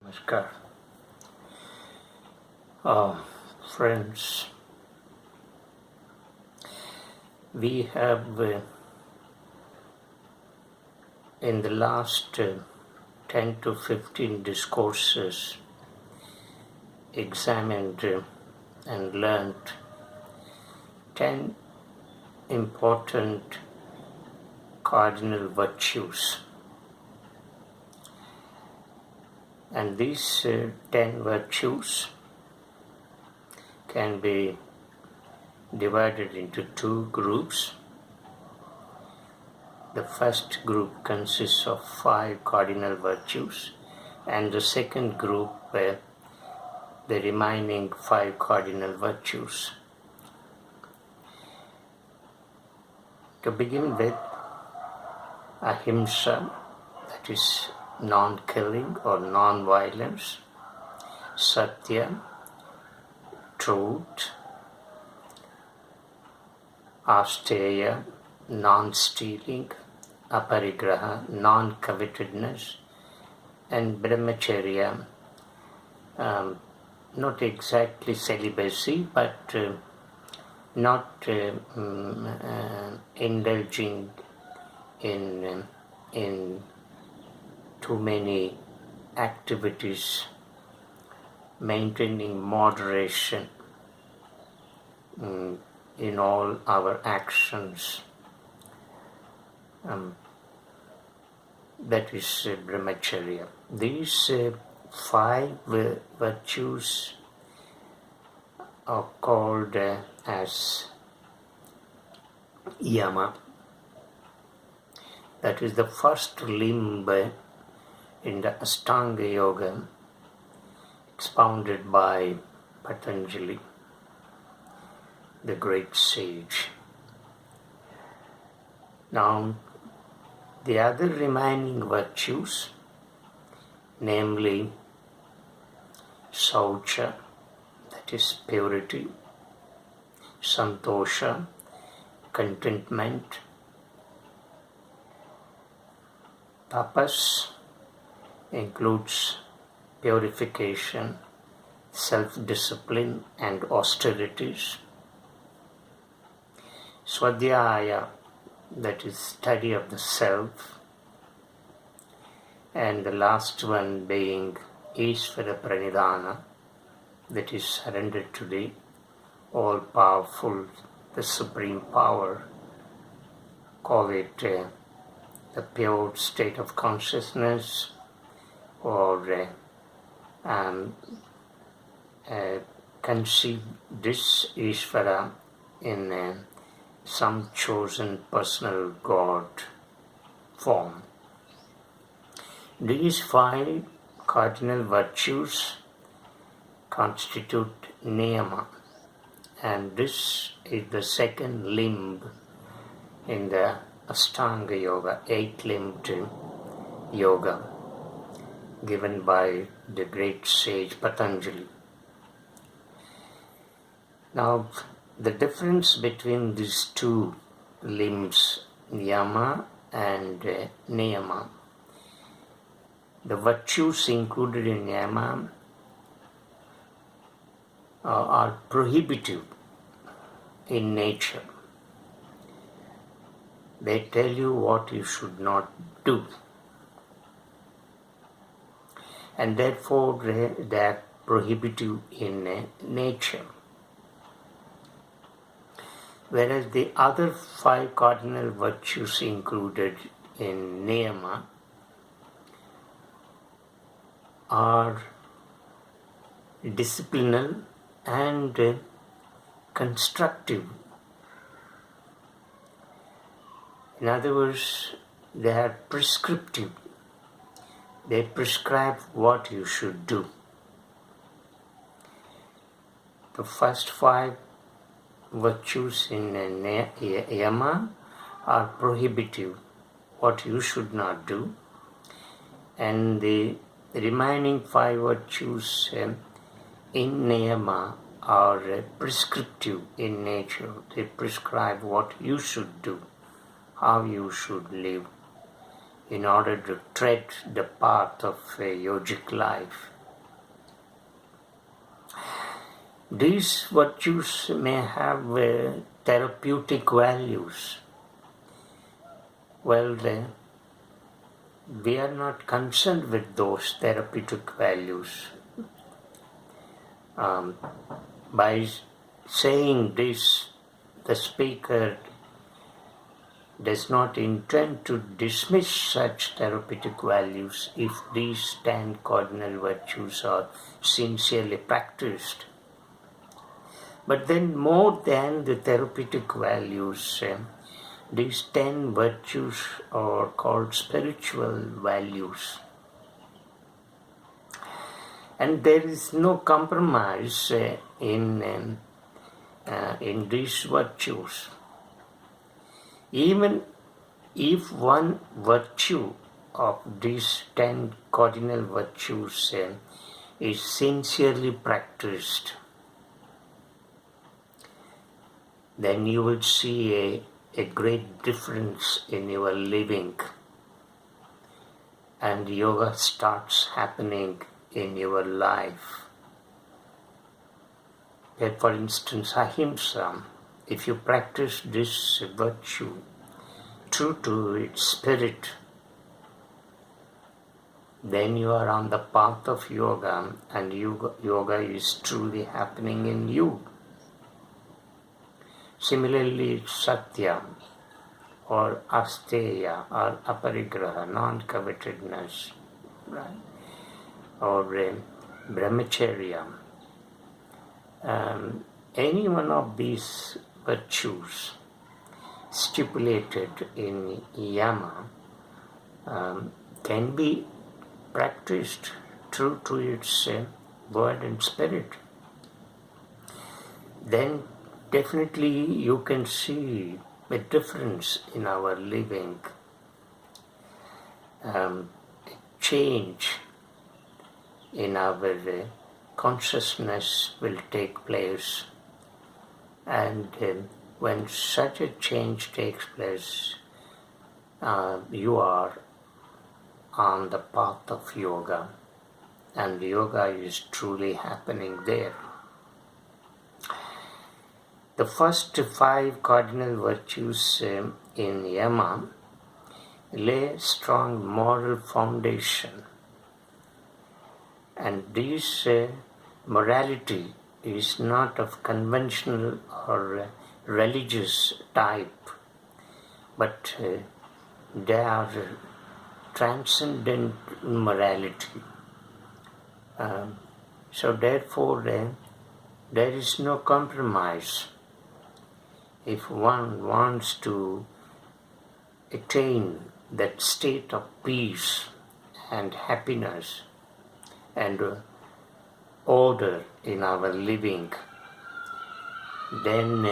Namaskar. Friends, we have in the last 10 to 15 discourses examined and learned 10 important cardinal virtues. And these 10 virtues can be divided into two groups. The first group consists of 5 cardinal virtues, and the second group the remaining 5 cardinal virtues. To begin with, ahimsa, that is non-killing or non-violence, satya, truth, asteya, non-stealing, aparigraha, non-covetedness, and brahmacharya, not exactly celibacy, but not indulging in too many activities, maintaining moderation in all our actions. That is brahmacharya. These 5 virtues are called as Yama. That is the first limb in the Ashtanga Yoga expounded by Patanjali, the great sage. Now, the other remaining virtues, namely Saucha, that is purity, Santosha, contentment, Tapas includes purification, self-discipline and austerities. Swadhyaya, that is study of the self. And the last one being Ishvara Pranidhana, that is surrender to the all-powerful, the supreme power. Call it the pure state of consciousness, or conceive this Ishvara in some chosen personal God form. These 5 cardinal virtues constitute Niyama, and this is the second limb in the Ashtanga Yoga, 8-limbed yoga, given by the great sage Patanjali. Now, the difference between these two limbs, Yama and Niyama, the virtues included in Yama are prohibitive in nature. They tell you what you should not do, and therefore they are prohibitive in nature. Whereas the other 5 cardinal virtues included in Niyama are disciplinal and constructive. In other words, they are prescriptive. They prescribe what you should do. The first 5 virtues in Yama are prohibitive, what you should not do, and the remaining 5 virtues in Niyama are prescriptive in nature. They prescribe what you should do, how you should live, in order to tread the path of a yogic life These virtues may have therapeutic values. Well, we are not concerned with those therapeutic values. By saying this, the speaker does not intend to dismiss such therapeutic values if these 10 cardinal virtues are sincerely practiced. But then, more than the therapeutic values, these 10 virtues are called spiritual values. And there is no compromise in these virtues. Even if one virtue of these 10 cardinal virtues is sincerely practiced, then you will see a great difference in your living, and yoga starts happening in your life. For instance, ahimsa, if you practice this virtue true to its spirit, then you are on the path of yoga, and yoga is truly happening in you. Similarly, satya or asteya or aparigraha, non-covetedness, right? Or brahmacharya. Any one of these virtues stipulated in Yama can be practiced true to its word and spirit. Then definitely you can see a difference in our living, change in our consciousness will take place, and when such a change takes place, you are on the path of yoga, and yoga is truly happening there. The first 5 cardinal virtues in Yama lay strong moral foundation, and this morality is not of conventional or religious type, but they are transcendent morality. So therefore there is no compromise. If one wants to attain that state of peace and happiness and order in our living, then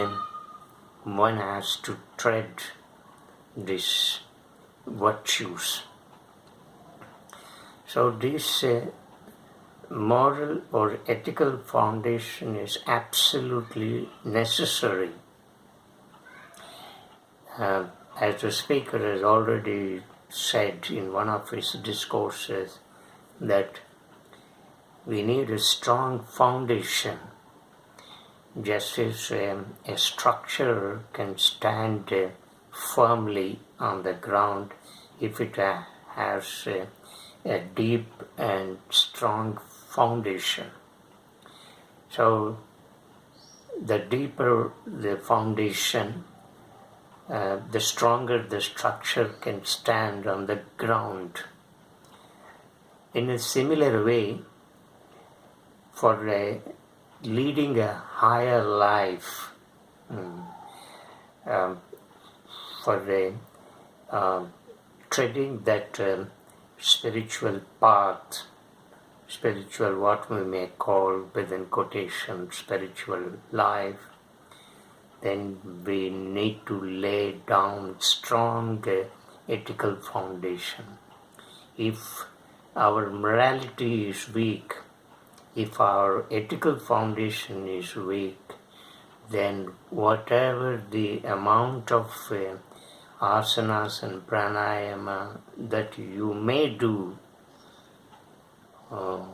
one has to tread these virtues. So this moral or ethical foundation is absolutely necessary. As the speaker has already said in one of his discourses, that we need a strong foundation. Just as a structure can stand firmly on the ground if it has a deep and strong foundation. So the deeper the foundation, the stronger the structure can stand on the ground. In a similar way, for leading a higher life, for treading that spiritual path, spiritual, what we may call within quotation, spiritual life, then we need to lay down strong ethical foundation. If our morality is weak, if our ethical foundation is weak, then whatever the amount of asanas and pranayama that you may do are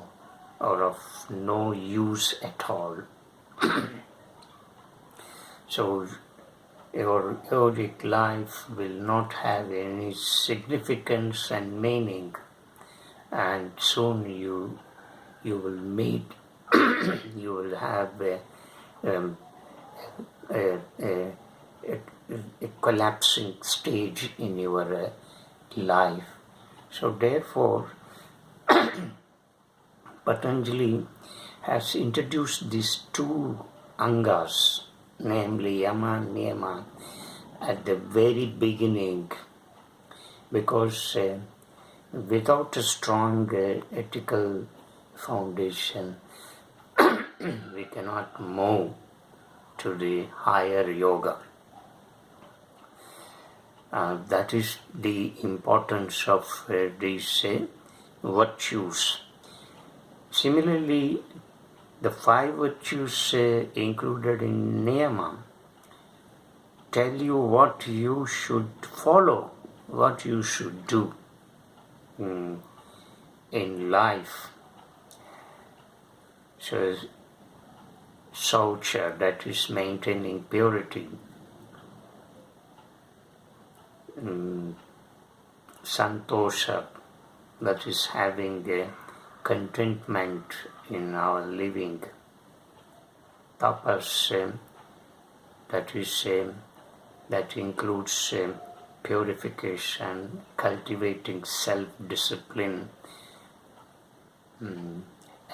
of no use at all. So your yogic life will not have any significance and meaning, and soon you will meet, you will have um, a, a, a collapsing stage in your life. So therefore, Patanjali has introduced these two angas, namely Yama and Niyama, at the very beginning, because without a strong ethical foundation, we cannot move to the higher yoga. That is the importance of these virtues. Similarly, the 5 virtues included in Niyama tell you what you should follow, what you should do in life. So, Saucha, that is maintaining purity. Santosha, that is having a contentment in our living. Tapas, that includes purification, cultivating self-discipline,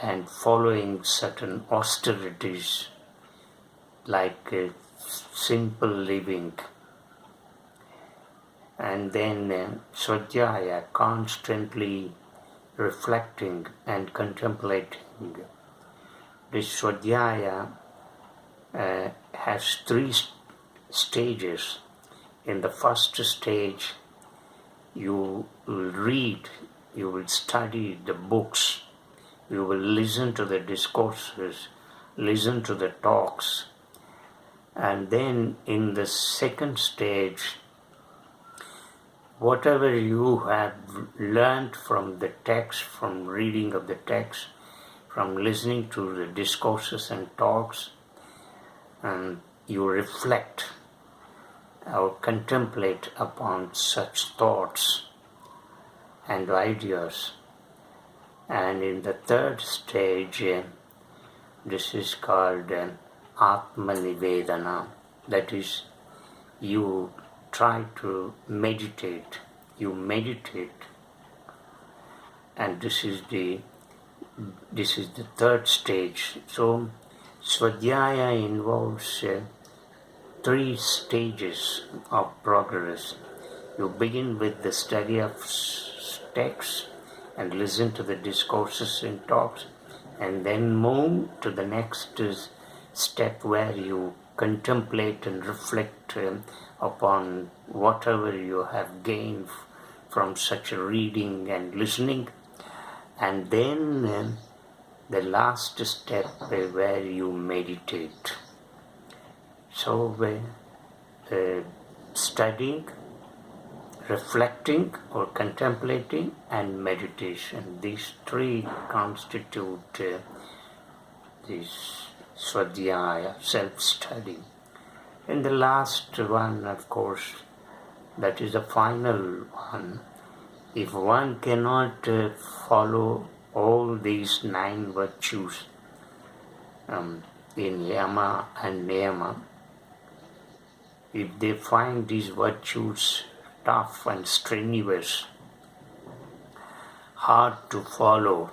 and following certain austerities like simple living. And then Svadhyaya, constantly reflecting and contemplating. This Svadhyaya has 3 stages. In the first stage, you will read, you will study the books, you will listen to the discourses, listen to the talks. And then in the second stage, whatever you have learned from the text, from reading of the text, from listening to the discourses and talks, and you reflect or contemplate upon such thoughts and ideas. And in the third stage, this is called Atma Nivedana. That is, you try to meditate. You meditate, and this is the third stage. So Svadhyaya involves 3 stages of progress. You begin with the study of texts and listen to the discourses and talks, and then move to the next step where you contemplate and reflect upon whatever you have gained from such reading and listening. And then the last step where you meditate. So studying, reflecting or contemplating, and meditation. These 3 constitute this Svadhyaya, self-study. And the last one, of course, that is the final one. If one cannot follow all these 9 virtues in Yama and Niyama, if they find these virtues tough and strenuous, hard to follow,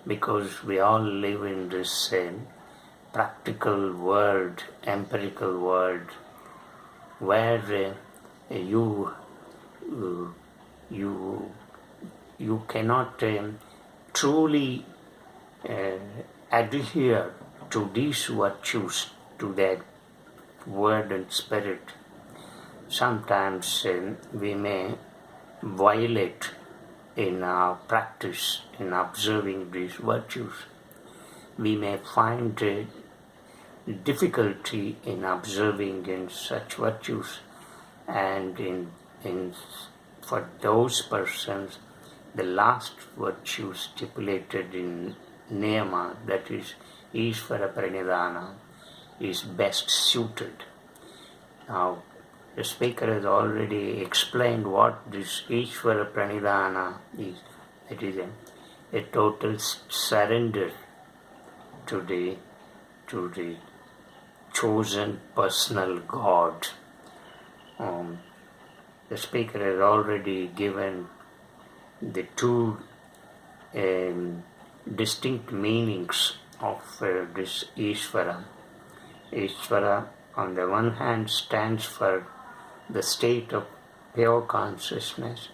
because we all live in this practical world, empirical world, where you cannot truly adhere to these virtues, to that word and spirit. Sometimes we may violate in our practice, in observing these virtues. We may find difficulty in observing in such virtues, and for those persons, the last virtue stipulated in Niyama, that is Ishvara Pranidhana, is best suited. Now, the speaker has already explained what this Ishvara Pranidhana is. It is a total surrender to the chosen personal God. The speaker has already given the two distinct meanings of this Ishvara. Ishvara, on the one hand, stands for the state of pure consciousness.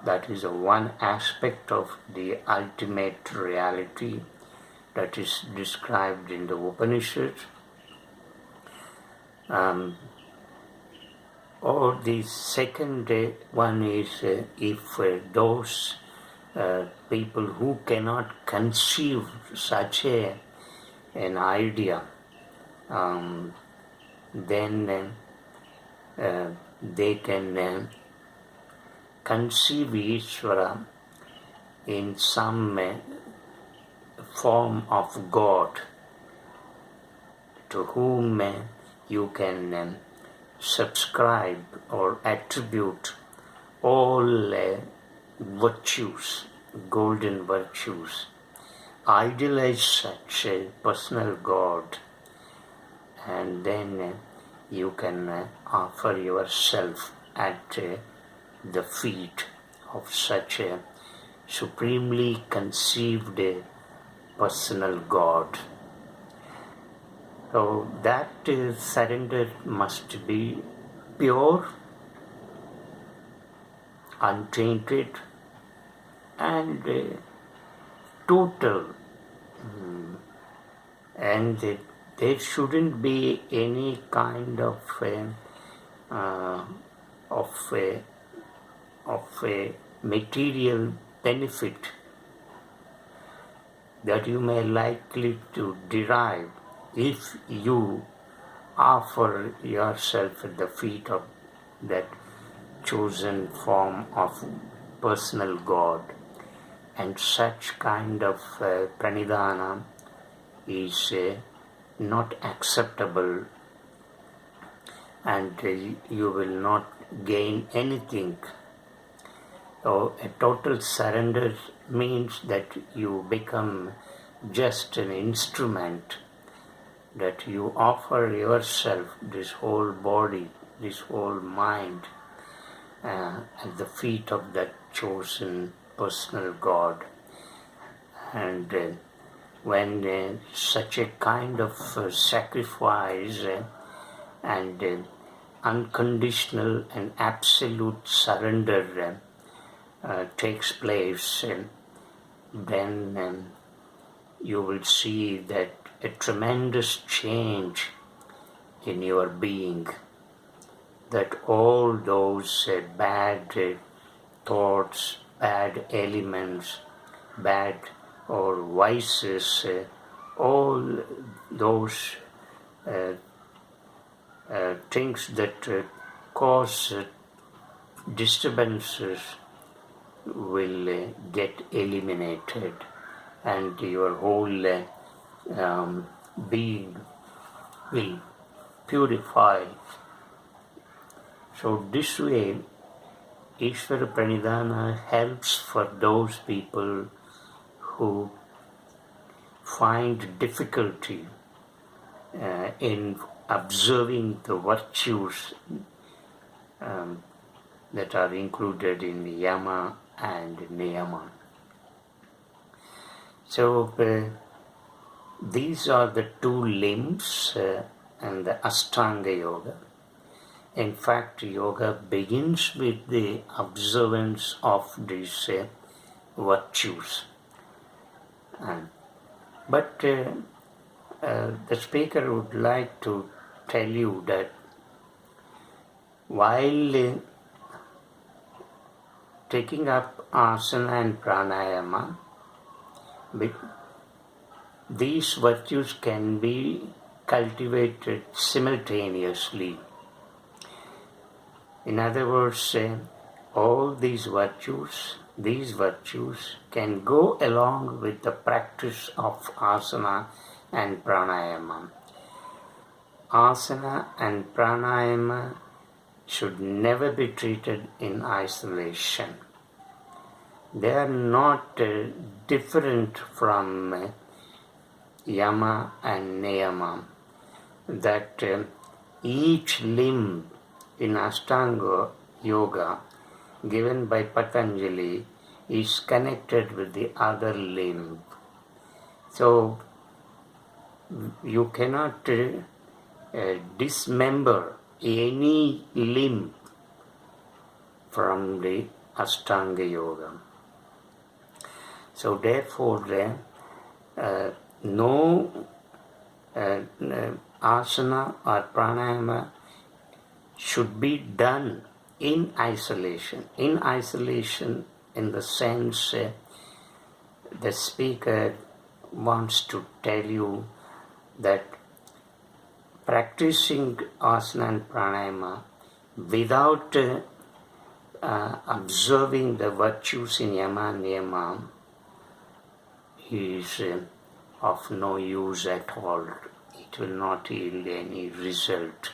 That is one aspect of the ultimate reality that is described in the Upanishads. Or the second one is if those people who cannot conceive such an idea, then they can conceive Ishvara in some form of God, to whom you can subscribe or attribute all virtues, golden virtues. Idealize such a personal God, and then you can offer yourself at the feet of such a supremely conceived personal God. So that surrender must be pure, untainted, and total. And there shouldn't be any kind of a material benefit that you may likely to derive if you offer yourself at the feet of that chosen form of personal God. And such kind of pranidhana is not acceptable, and you will not gain anything. So a total surrender means that you become just an instrument, that you offer yourself, this whole body, this whole mind, at the feet of that chosen personal God. And when such a kind of sacrifice and unconditional and absolute surrender takes place, then you will see that a tremendous change in your being, that all those bad thoughts, bad elements, bad or vices, all those things that cause disturbances will get eliminated, and your whole being will purify. So this way, Ishvara Pranidhana helps for those people who find difficulty in observing the virtues that are included in Yama and Niyama. So these are the two limbs and the Ashtanga Yoga. In fact, yoga begins with the observance of these virtues. But the speaker would like to tell you that while taking up asana and pranayama, these virtues can be cultivated simultaneously. In other words, all these virtues can go along with the practice of asana and pranayama. asana and pranayama should never be treated in isolation. They are not different from Yama and Niyama, that each limb in Ashtanga Yoga given by Patanjali is connected with the other limb. So you cannot dismember any limb from the Ashtanga Yoga. So therefore no asana or pranayama should be done in isolation. In isolation, in the sense the speaker wants to tell you that practicing asana and pranayama without observing the virtues in Yama and Niyama is of no use at all. It will not yield any result.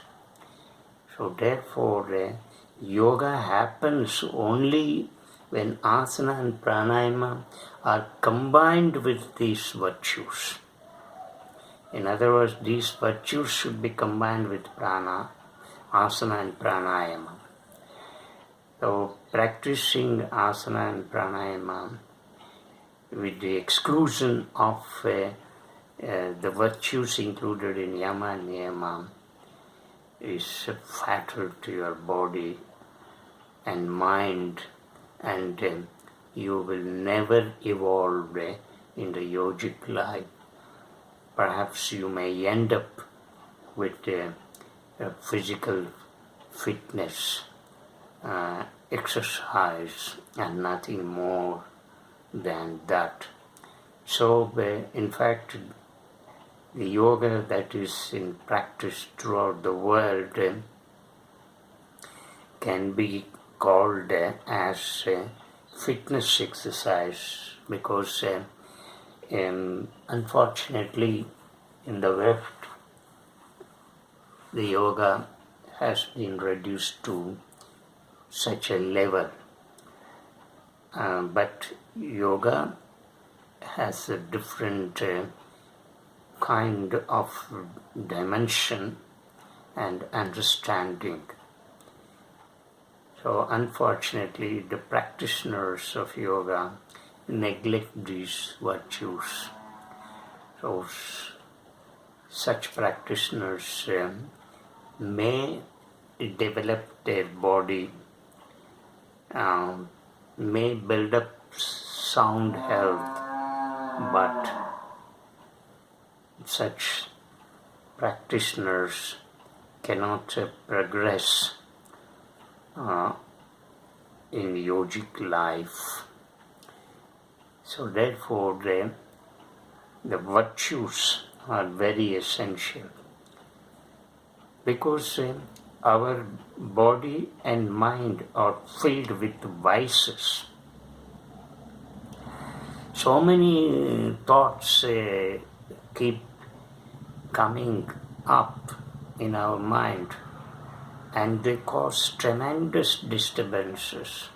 So therefore, yoga happens only when asana and pranayama are combined with these virtues. In other words, these virtues should be combined with prana, asana and pranayama. So practicing asana and pranayama with the exclusion of the virtues included in Yama and Niyama is fatal to your body and mind, and you will never evolve in the yogic life. Perhaps you may end up with a physical fitness, exercise, and nothing more than that. So, in fact, the yoga that is in practice throughout the world can be called as fitness exercise, because unfortunately in the West the yoga has been reduced to such a level, but yoga has a different kind of dimension and understanding. So unfortunately the practitioners of yoga neglect these virtues. So such practitioners may develop their body, may build up sound health, but such practitioners cannot progress in yogic life. So therefore the virtues are very essential, because our body and mind are filled with vices. So many thoughts keep coming up in our mind, and they cause tremendous disturbances.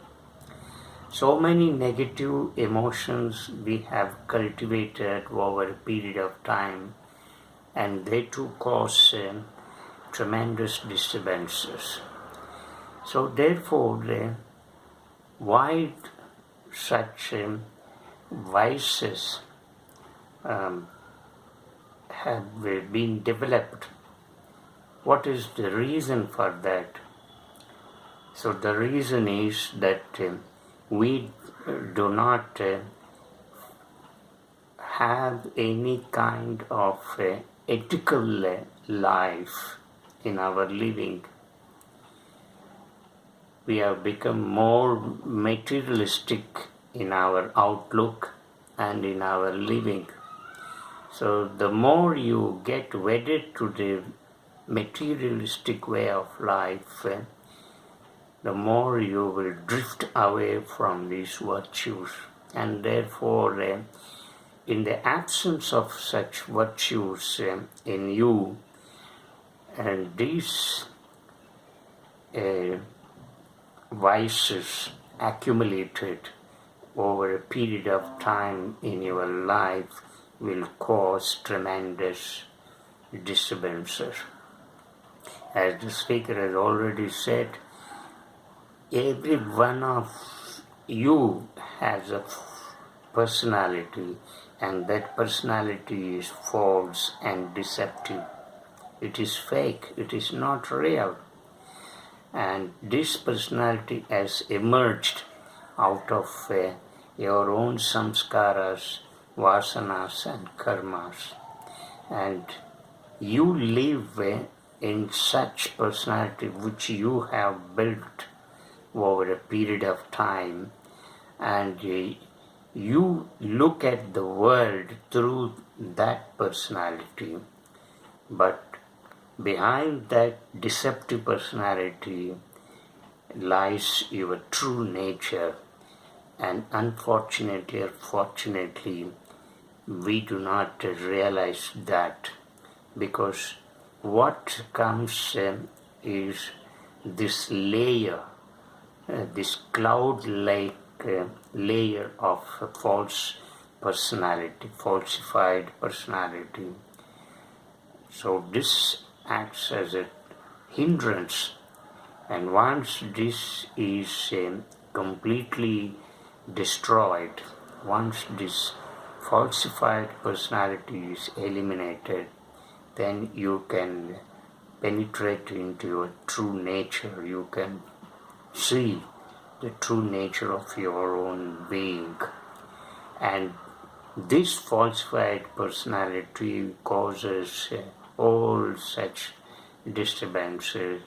So many negative emotions we have cultivated over a period of time, and they too cause tremendous disturbances. So therefore, why such vices have been developed? What is the reason for that? So the reason is that we do not have any kind of ethical life in our living. We have become more materialistic in our outlook and in our living. So the more you get wedded to the materialistic way of life, the more you will drift away from these virtues. And therefore, in the absence of such virtues in you, And these vices accumulated over a period of time in your life will cause tremendous disturbances. As the speaker has already said, every one of you has a personality, and that personality is false and deceptive. It is fake, it is not real. And this personality has emerged out of your own samskaras, vasanas and karmas. And you live in such personality which you have built over a period of time, and you look at the world through that personality. But behind that deceptive personality lies your true nature, and unfortunately or fortunately, we do not realize that, because what comes is this layer, this cloud-like layer of false personality, falsified personality. So this acts as a hindrance, and once this is completely destroyed, once this falsified personality is eliminated, then you can penetrate into your true nature. You can see the true nature of your own being. And this falsified personality causes all such disturbances.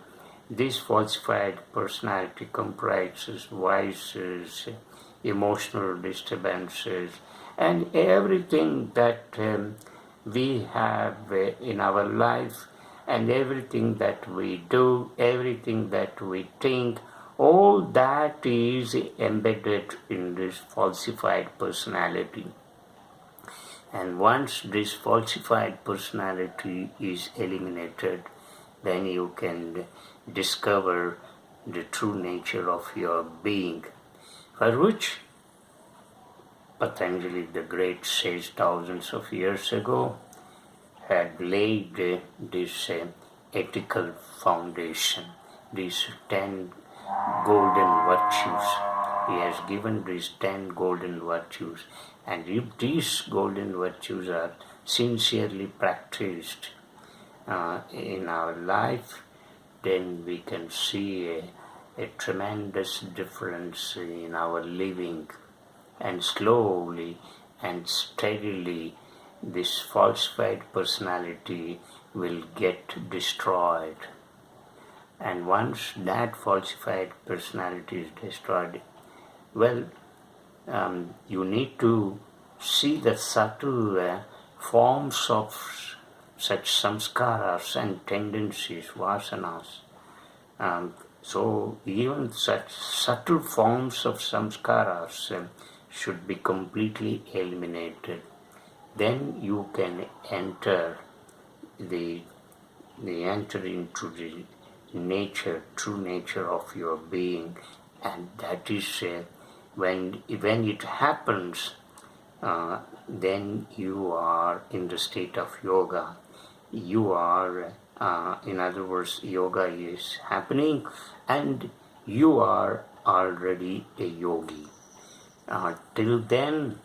This falsified personality comprises vices, emotional disturbances, and everything that we have in our life, and everything that we do, everything that we think, all that is embedded in this falsified personality. And once this falsified personality is eliminated, then you can discover the true nature of your being, for which Patanjali, the great sage, thousands of years ago, had laid this ethical foundation, these 10 golden virtues. He has given these 10 golden virtues, and if these golden virtues are sincerely practiced in our life, then we can see a tremendous difference in our living, and slowly and steadily this falsified personality will get destroyed. And once that falsified personality is destroyed, well, you need to see the subtle forms of such samskaras and tendencies, vasanas. So even such subtle forms of samskaras should be completely eliminated. Then you can enter enter into the nature, true nature of your being, and that is when it happens, then you are in the state of yoga. You are, in other words, yoga is happening, and you are already a yogi. Till then,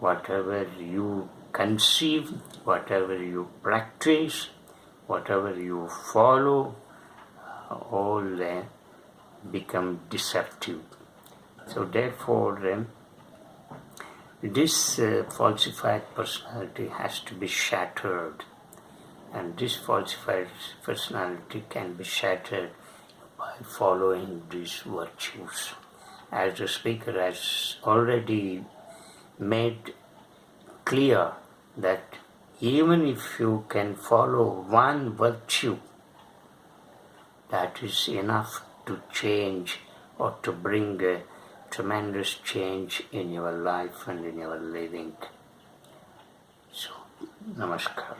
whatever you conceive, whatever you practice, whatever you follow, all become deceptive. So therefore, this falsified personality has to be shattered, and this falsified personality can be shattered by following these virtues. As the speaker has already made clear, that even if you can follow one virtue, that is enough to change or to bring a tremendous change in your life and in your living. So, namaskar.